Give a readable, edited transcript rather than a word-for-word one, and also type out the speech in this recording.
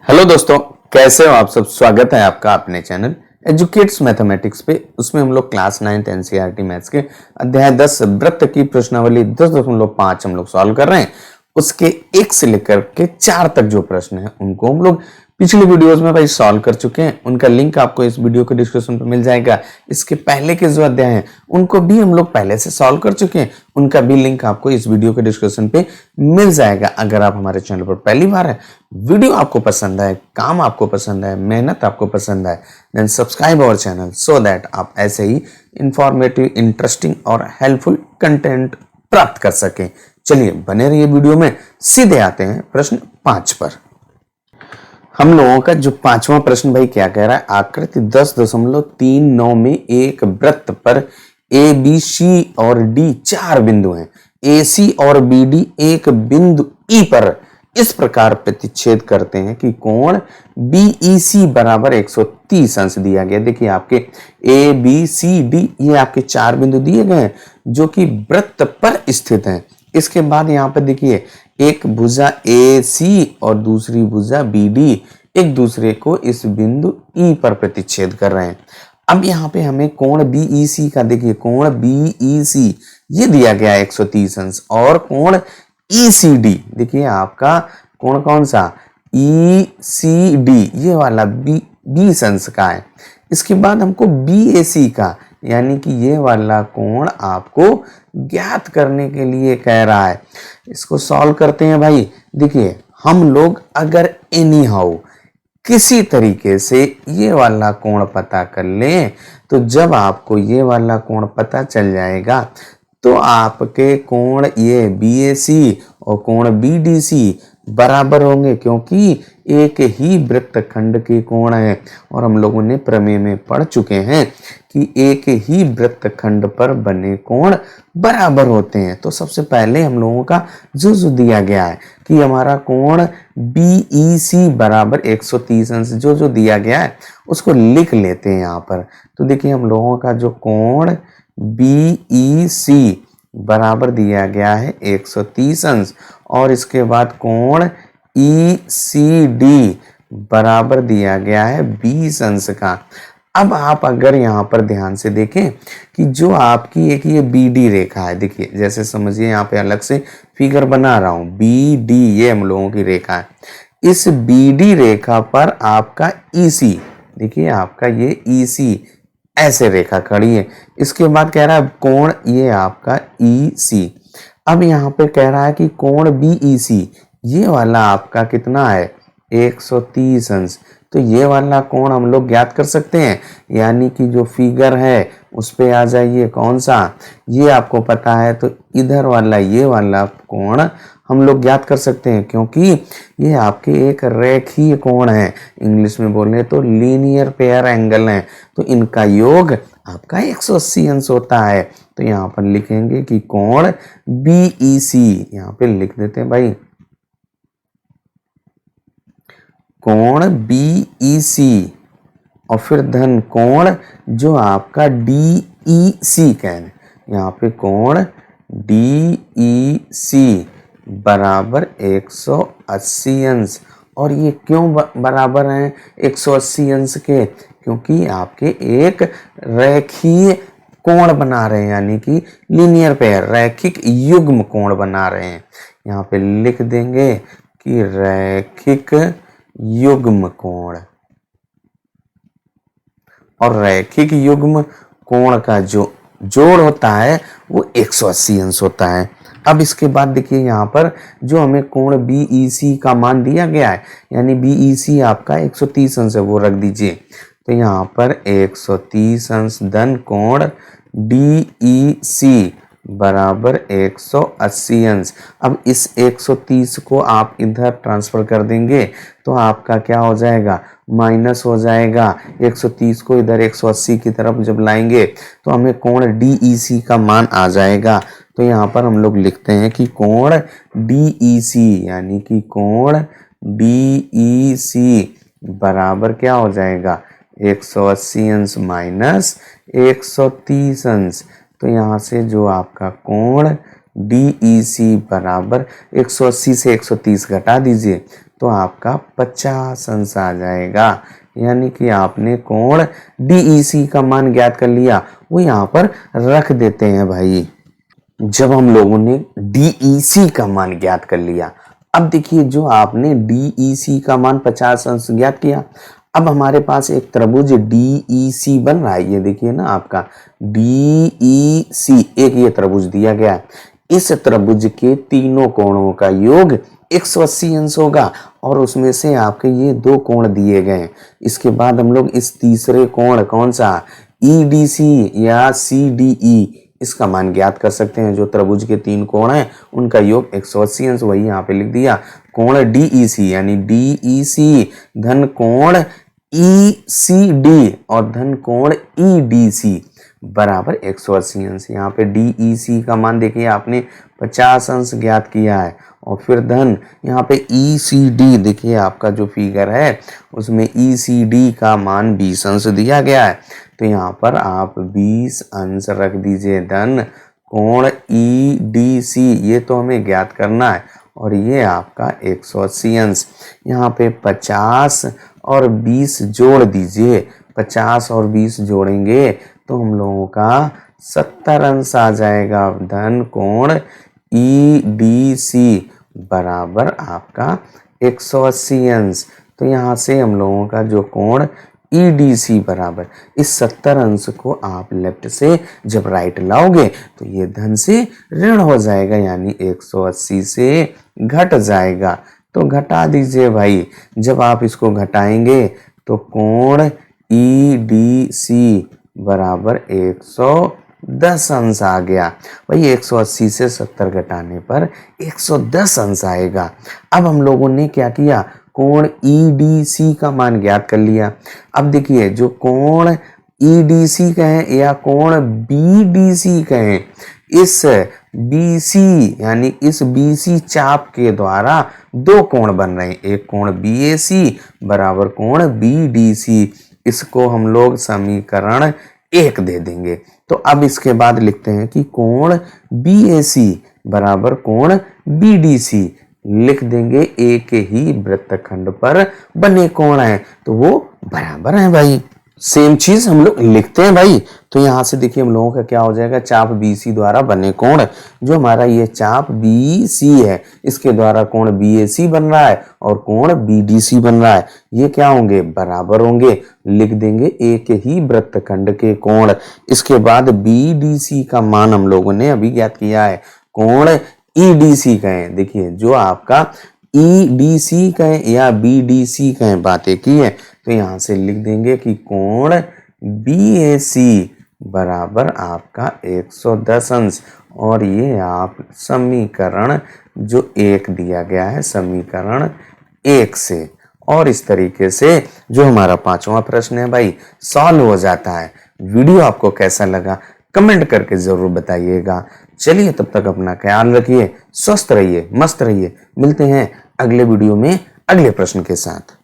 Hello दोस्तों, कैसे हो आप सब। स्वागत है आपका अपने चैनल एजुकेट्स मैथमेटिक्स पे। उसमें हम लोग क्लास 9th एनसीईआरटी मैथ्स के अध्याय 10 वृत्त की प्रश्नावली 10.5 हम लोग सॉल्व कर रहे हैं। उसके 1 से लेकर के 4 तक जो प्रश्न है उनको हम लोग पिछली वीडियोस में भाई सॉल्व कर चुके हैं। उनका लिंक आपको इस वीडियो के डिस्क्रिप्शन पर मिल जाएगा। इसके पहले के जो अध्याय हैं उनको भी हम लोग पहले से सॉल्व कर चुके हैं। उनका भी लिंक आपको इस वीडियो के डिस्क्रिप्शन पे मिल जाएगा। अगर आप हमारे चैनल पर पहली बार है, वीडियो आपको पसंद आए, काम आपको पसंद आए, मेहनत आपको पसंद आए, then subscribe our channel so that आप ऐसे ही इंफॉर्मेटिव, इंटरेस्टिंग और हेल्पफुल कंटेंट प्राप्त कर सकें। चलिए बने रहिए वीडियो में। सीधे आते हैं प्रश्न 5 पर। हम लोगों का जो 5वां प्रश्न भाई क्या कह रहा है, आकृति 10.39 में एक वृत्त पर ए बी सी और डी 4 बिंदु हैं। ए सी और बी डी एक बिंदु ई पर इस प्रकार प्रतिच्छेद करते हैं कि कोण बीईसी बराबर 130 अंश दिया गया। देखिए आपके ए बी सी डी ये आपके 4 बिंदु दिए गए हैं जो कि वृत्त पर स्थित हैं। इसके बाद यहाँ पे देखिए एक भुजा ए सी और दूसरी भुजा बी डी एक दूसरे को इस बिंदु ई पर प्रतिच्छेद कर रहे हैं। अब यहाँ पे हमें कोण बीईसी का देखिए, कोण बीईसी ये दिया गया है 130 अंश और कोण ईसीडी देखिए आपका कोण कौन सा ईसीडी ये वाला 20 अंश का है। इसके बाद हमको बीएसी का यानी कि ये वाला कोण आपको ज्ञात करने के लिए कह रहा है। इसको सॉल्व करते हैं भाई। देखिए हम लोग अगर एनी हाउ किसी तरीके से ये वाला कोण पता कर लें तो जब आपको ये वाला कोण पता चल जाएगा तो आपके कोण ये बीएसी और कोण बीडीसी बराबर होंगे, क्योंकि एक ही वृत्तखंड के कोण है। और हम लोगों ने प्रमेय में पढ़ चुके हैं कि एक ही वृत्तखंड पर बने कोण बराबर होते हैं। तो सबसे पहले हम लोगों का जो दिया गया है कि हमारा कोण बीईसी बराबर 130 अंश जो दिया गया है उसको लिख लेते हैं यहाँ पर। तो देखिए हम लोगों का जो कोण बीईसी बराबर दिया गया है 130 अंश और इसके बाद कोण ईसीडी बराबर दिया गया है 20 अंश का। अब आप अगर यहाँ पर ध्यान से देखें कि जो आपकी एक ये बीडी रेखा है, देखिए जैसे समझिए यहाँ पे अलग से फिगर बना रहा हूं, बीडी ये हम लोगों की रेखा है। इस बीडी रेखा पर आपका ईसी देखिए आपका ये ईसी ऐसे रेखा खड़ी है। इसके बाद कह रहा है कोण ये आपका ईसी। अब यहाँ पे कह रहा है कि कोण बीईसी ये वाला आपका कितना है 130 अंश। तो ये वाला कोण हम लोग ज्ञात कर सकते हैं, यानी कि जो फिगर है उस पे आ जाइए। कौन सा ये आपको पता है तो इधर वाला ये वाला कोण हम लोग ज्ञात कर सकते हैं, क्योंकि ये आपके एक रेखीय कोण है। इंग्लिश में बोले तो लीनियर पेयर एंगल है। तो इनका योग आपका 180 अंश होता है। तो यहाँ पर लिखेंगे कि कोण बीईसी यहाँ पे लिख देते हैं भाई, कोण बीईसी और फिर धन कोण जो आपका डीईसी कह रहे हैं, यहाँ पे कोण डीईसी बराबर 180 अंश। और ये क्यों बराबर है 180 अंश के, क्योंकि आपके एक रेखीय कोण बना रहे हैं, यानी कि लीनियर पेयर रैखिक युग्म कोण बना रहे हैं। यहाँ पे लिख देंगे कि रैखिक युग्म कोण। और रैखिक युग्म कोण का जो जोड़ होता है वो 180 अंश होता है। अब इसके बाद देखिए यहाँ पर जो हमें कोण बीईसी का मान दिया गया है, यानी बीईसी आपका 130 अंश है, वो रख दीजिए। तो यहाँ पर 130 अंश धन कोण डीईसी बराबर 180 अंश। अब इस 130 को आप इधर ट्रांसफर कर देंगे तो आपका क्या हो जाएगा, माइनस हो जाएगा। 130 को इधर 180 की तरफ जब लाएंगे तो हमें कोण डीईसी का मान आ जाएगा। तो यहाँ पर हम लोग लिखते हैं कि कोण डीईसी यानी कि कोण डीईसी बराबर क्या हो जाएगा 180 अंश माइनस 130 अंश। तो यहाँ से जो आपका कोण डीईसी बराबर 180 से 130 घटा दीजिए तो आपका 50 अंश आ जाएगा। यानी कि आपने कोण DEC का मान ज्ञात कर लिया, वो यहाँ पर रख देते हैं भाई। जब हम लोगों ने DEC का मान ज्ञात कर लिया, अब देखिए जो आपने DEC का मान 50 अंश ज्ञात किया, अब हमारे पास एक त्रिभुज DEC बन रहा है। ये देखिए ना आपका DEC, एक ये त्रिभुज दिया गया है। इस त्रिभुज के तीनों कोणों का योग 180 अंश होगा और उसमें से आपके ये दो कोण दिए गए। इसके बाद हम लोग इस तीसरे कोण, कौन सा, EDC या CDE, इसका मान ज्ञात कर सकते हैं। जो त्रिभुज के तीन कोण हैं उनका योग 180 अंश, वही यहाँ पे लिख दिया। कोण DEC यानी DEC धन कोण ECD और धन कोण EDC बराबर 180 अंश। यहाँ पे DEC का मान देखिए आपने 50 अंश ज्ञात किया है और फिर धन यहाँ पे ECD, देखिए आपका जो फिगर है उसमें ECD का मान 20 अंश दिया गया है। तो यहाँ पर आप 20 अंश रख दीजिए। धन कोण EDC, ये तो हमें ज्ञात करना है, और ये आपका 180 अंश। यहाँ पे 50 और 20 जोड़ दीजिए। 50 और 20 जोड़ेंगे तो हम लोगों का 70 अंश आ जाएगा। धन कोण EDC बराबर आपका 180 अंश। तो यहाँ से हम लोगों का जो कोण EDC बराबर, इस 70 अंश को आप लेफ्ट से जब राइट लाओगे तो ये धन से ऋण हो जाएगा, यानी 180 से घट जाएगा। तो घटा दीजिए भाई। जब आप इसको घटाएंगे तो कोण EDC बराबर 110 अंश आ गया भाई। 180 से 70 घटाने पर 110 अंश आएगा। अब हम लोगों ने क्या किया, कोण EDC का मान ज्ञात कर लिया। अब देखिए जो कोण EDC कहें या कोण BDC कहें, इस BC यानी इस BC चाप के द्वारा दो कोण बन रहे हैं। एक कोण BAC बराबर कोण BDC, इसको हम लोग समीकरण 1 दे देंगे। तो अब इसके बाद लिखते हैं कि कोण BAC बराबर कोण BDC, लिख देंगे एक ही वृत्तखंड पर बने कोण हैं, तो वो बराबर है भाई। सेम चीज हम लोग लिखते हैं भाई। तो यहां से देखिए हम लोगों का क्या हो जाएगा, चाप BC द्वारा बने कोण, जो हमारा ये चाप BC है इसके द्वारा कोण BAC बन रहा है और कोण BDC बन रहा है, ये क्या होंगे, बराबर होंगे। लिख देंगे एक ही वृत्तखंड के कोण। इसके बाद BDC का मान हम लोगों ने अभी ज्ञात किया है। कोण EDC कहें, देखिए जो आपका EDC कहें या BDC कहें, बातें की है। तो यहां से लिख देंगे कि कोण BAC बराबर आपका 110 अंश, और ये आप समीकरण जो 1 दिया गया है समीकरण 1 से, और इस तरीके से जो हमारा 5वां प्रश्न है भाई सॉल्व हो जाता है। वीडियो आपको कैसा लगा कमेंट करके जरूर बताइएगा। चलिए तब तक अपना ख्याल रखिए, स्वस्थ रहिए, मस्त रहिए। मिलते हैं अगले वीडियो में अगले प्रश्न के साथ।